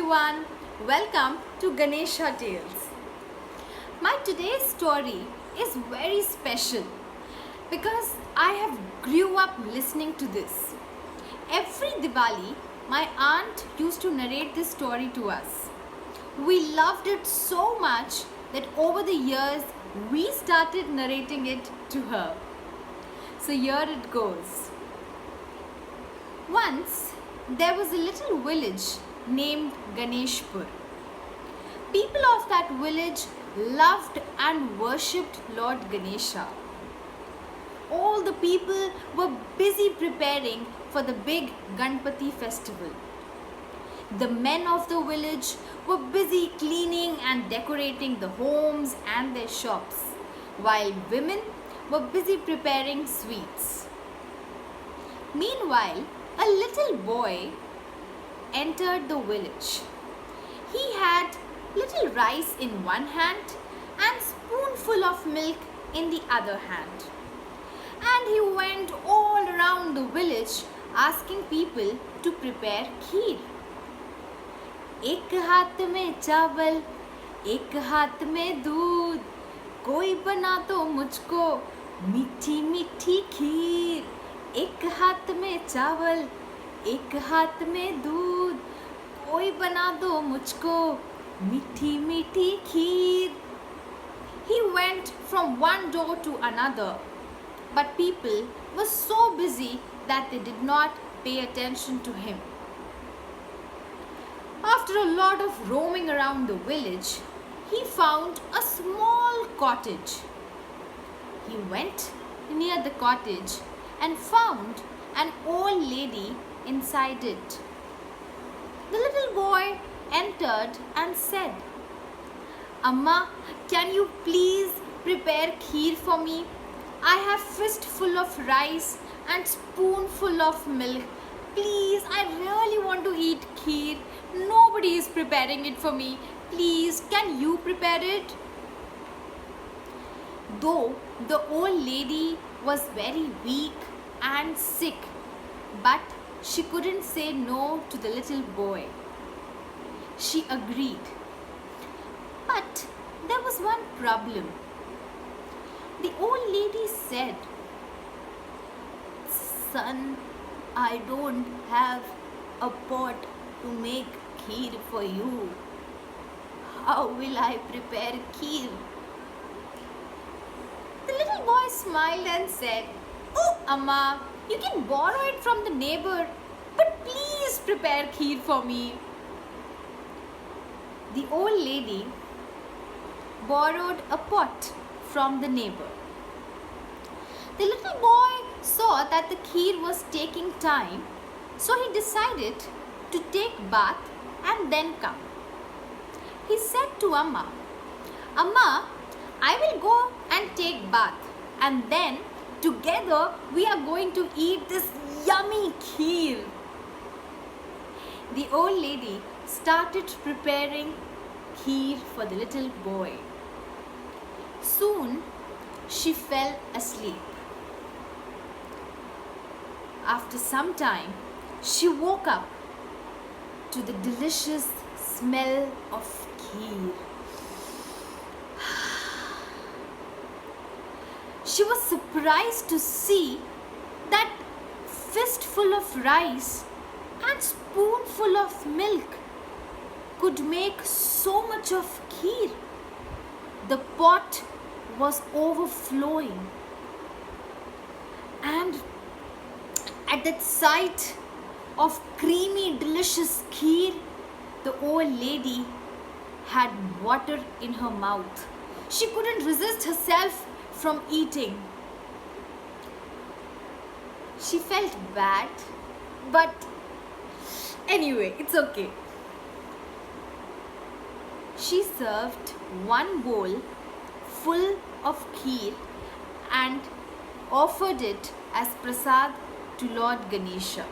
everyone, welcome to Ganesha Tales. My today's story is very special because I have grew up listening to this. Every Diwali, my aunt used to narrate this story to us. We loved it so much that over the years we started narrating it to her. So here it goes. Once there was a little village named Ganeshpur. People of that village loved and worshipped Lord Ganesha. All the people were busy preparing for the big Ganpati festival. The men of the village were busy cleaning and decorating the homes and their shops, while women were busy preparing sweets. Meanwhile, a little boy entered the village. He had little rice in one hand and spoonful of milk in the other hand. And he went all around the village asking people to prepare kheer. एक हाथ में चावल, एक हाथ में दूध, कोई बना तो मुझको मीठी मीठी खीर. एक हाथ में चावल, एक हाथ में दूध, कोई बना दो मुझको मीठी मीठी खीर. He went from one door to another, but people were so busy that they did not pay attention to him. After a lot of roaming around the village, he found a small cottage. He went near the cottage and found an old lady inside it. The little boy entered and said, "Amma, can you please prepare kheer for me? I have fistful of rice and spoonful of milk. Please, I really want to eat kheer. Nobody is preparing it for me. Please, can you prepare it?" Though the old lady was very weak and sick, but she couldn't say no to the little boy. She agreed. But there was one problem. The old lady said, "Son, I don't have a pot to make kheer for you. How will I prepare kheer?" The little boy smiled and said, "Oh, Amma, you can borrow it from the neighbor, but please prepare kheer for me." The old lady borrowed a pot from the neighbor. The little boy saw that the kheer was taking time, so he decided to take bath and then come. He said to Amma, "Amma, I will go and take bath, and then together we are going to eat this yummy kheer." The old lady started preparing kheer for the little boy. Soon she fell asleep. After some time, she woke up to the delicious smell of kheer. She was surprised to see that fistful of rice and spoonful of milk could make so much of kheer. The pot was overflowing, and at that sight of creamy, delicious kheer, the old lady had water in her mouth. She couldn't resist herself from eating. She felt bad, but anyway, it's okay. She served one bowl full of kheer and offered it as prasad to Lord Ganesha.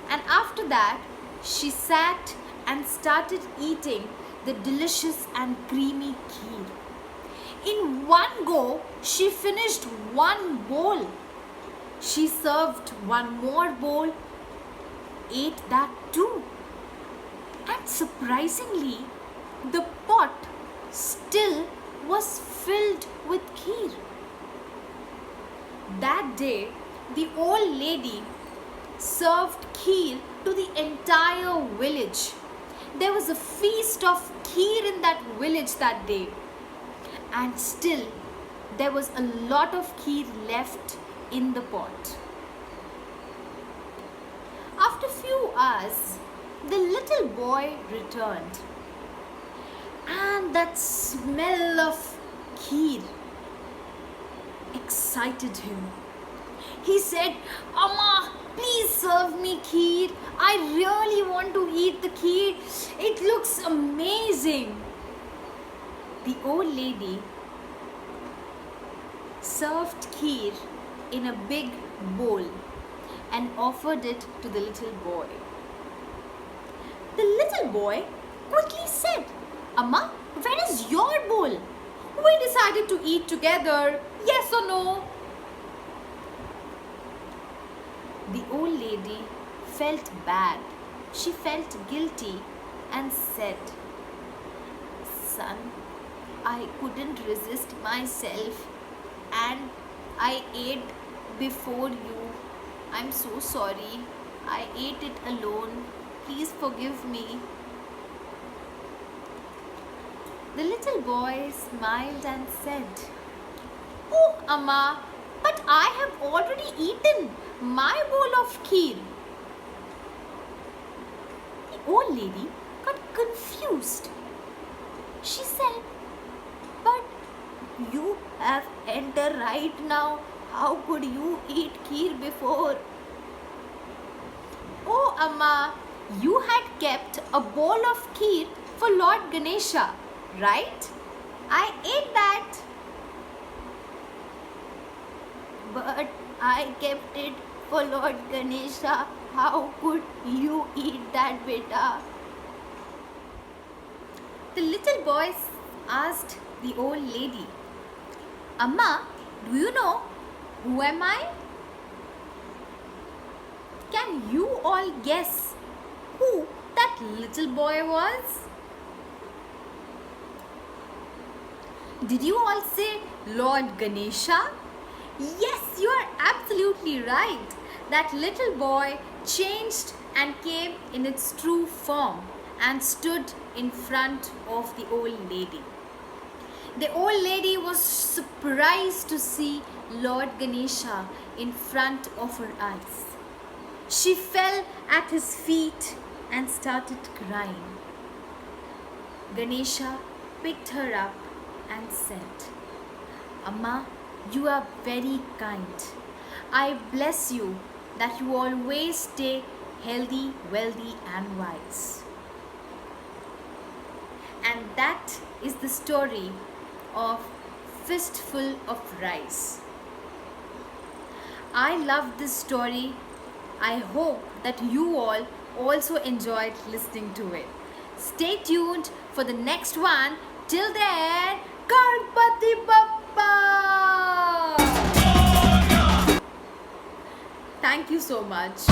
And after that, she sat and started eating the delicious and creamy kheer. In one go, she finished one bowl. She served one more bowl, ate that too, and Surprisingly, the pot still was filled with kheer. That day, the old lady served kheer to the entire village. There was a feast of kheer in that village that day. And still, there was a lot of kheer left in the pot. After few hours, the little boy returned. And that smell of kheer excited him. He said, "Amma, please serve me kheer. I really want to eat the kheer. It looks amazing." The old lady served kheer in a big bowl and offered it to the little boy. The little boy quickly said, "Amma, where is your bowl? We decided to eat together. Yes or no?" The old lady felt bad. She felt guilty and said, "Son, I couldn't resist myself and I ate before you. I'm so sorry. I ate it alone. Please forgive me." The little boy smiled and said, "Oh, Amma, but I have already eaten my bowl of kheer." The old lady got confused. She said, "But you have entered right now. How could you eat kheer before?" "Oh, Amma, you had kept a bowl of kheer for Lord Ganesha, right? I ate that." "But I kept it for Lord Ganesha. How could you eat that, beta?" The little boy asked the old lady, "Amma, do you know who am I?" Can you all guess who that little boy was? Did you all say Lord Ganesha? Yes, you are absolutely right. That little boy changed and came in its true form and stood in front of the old lady. The old lady was surprised to see Lord Ganesha in front of her eyes. She fell at his feet and started crying. Ganesha picked her up and said, "Amma, you are very kind. I bless you that you always stay healthy, wealthy and wise." And that is the story of Fistful of Rice. I love this story. I hope that you all also enjoyed listening to it. Stay tuned for the next one. Till then, Ganpati Bappa! Thank you so much.